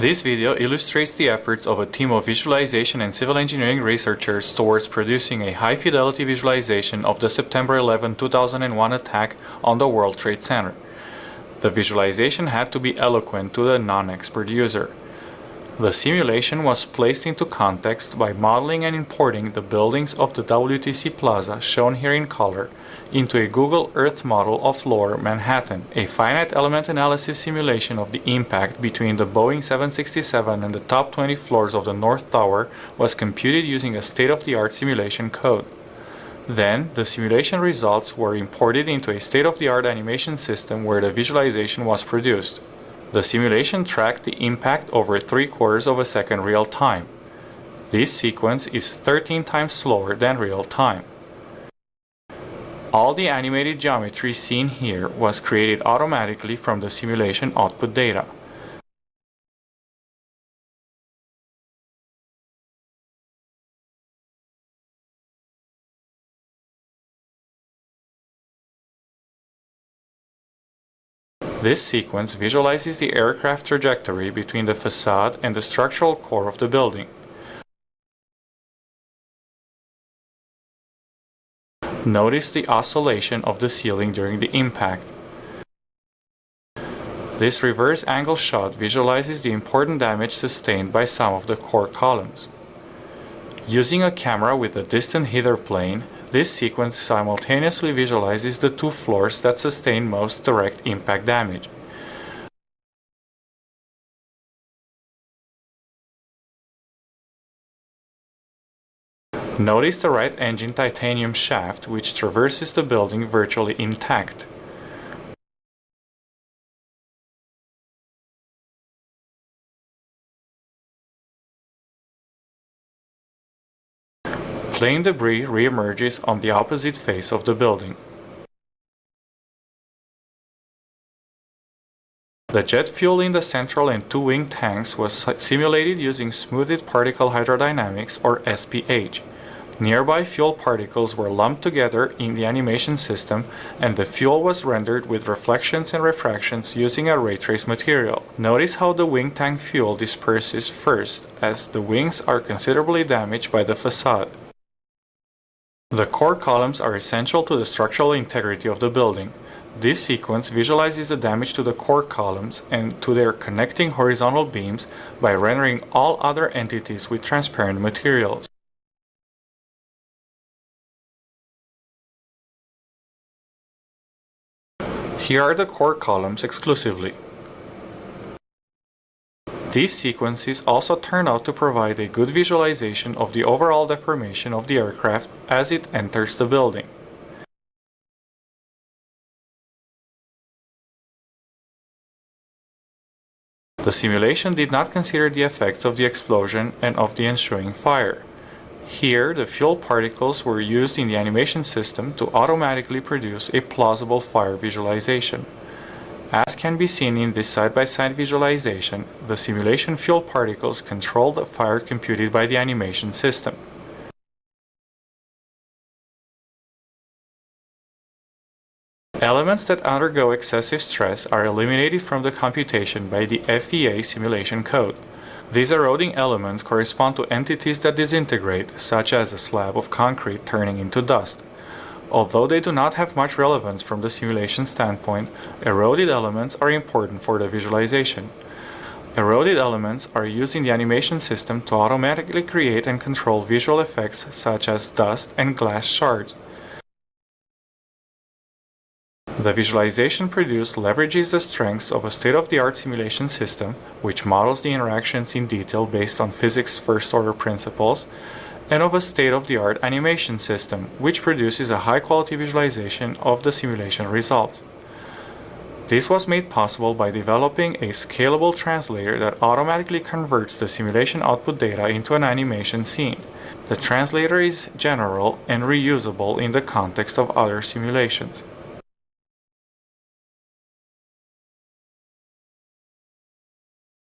This video illustrates the efforts of a team of visualization and civil engineering researchers towards producing a high-fidelity visualization of the September 11, 2001 attack on the World Trade Center. The visualization had to be eloquent to the non-expert user. The simulation was placed into context by modeling and importing the buildings of the WTC Plaza, shown here in color, into a Google Earth model of Lower Manhattan. A finite element analysis simulation of the impact between the Boeing 767 and the top 20 floors of the North Tower was computed using a state-of-the-art simulation code. Then, the simulation results were imported into a state-of-the-art animation system where the visualization was produced. The simulation tracked the impact over 3/4 of a second real time. This sequence is 13 times slower than real time. All the animated geometry seen here was created automatically from the simulation output data. This sequence visualizes the aircraft trajectory between the facade and the structural core of the building. Notice the oscillation of the ceiling during the impact. This reverse angle shot visualizes the important damage sustained by some of the core columns. Using a camera with a distant hither plane, this sequence simultaneously visualizes the two floors that sustain most direct impact damage. Notice the right engine titanium shaft, which traverses the building virtually intact. Plane debris re-emerges on the opposite face of the building. The jet fuel in the central and two wing tanks was simulated using smoothed particle hydrodynamics, or SPH. Nearby fuel particles were lumped together in the animation system, and the fuel was rendered with reflections and refractions using a ray trace material. Notice how the wing tank fuel disperses first, as the wings are considerably damaged by the facade. The core columns are essential to the structural integrity of the building. This sequence visualizes the damage to the core columns and to their connecting horizontal beams by rendering all other entities with transparent materials. Here are the core columns exclusively. These sequences also turn out to provide a good visualization of the overall deformation of the aircraft as it enters the building. The simulation did not consider the effects of the explosion and of the ensuing fire. Here, the fuel particles were used in the animation system to automatically produce a plausible fire visualization. As can be seen in this side-by-side visualization, the simulation fuel particles control the fire computed by the animation system. Elements that undergo excessive stress are eliminated from the computation by the FEA simulation code. These eroding elements correspond to entities that disintegrate, such as a slab of concrete turning into dust. Although they do not have much relevance from the simulation standpoint, eroded elements are important for the visualization. Eroded elements are used in the animation system to automatically create and control visual effects such as dust and glass shards. The visualization produced leverages the strengths of a state-of-the-art simulation system, which models the interactions in detail based on physics' first-order principles, and of a state-of-the-art animation system, which produces a high-quality visualization of the simulation results. This was made possible by developing a scalable translator that automatically converts the simulation output data into an animation scene. The translator is general and reusable in the context of other simulations.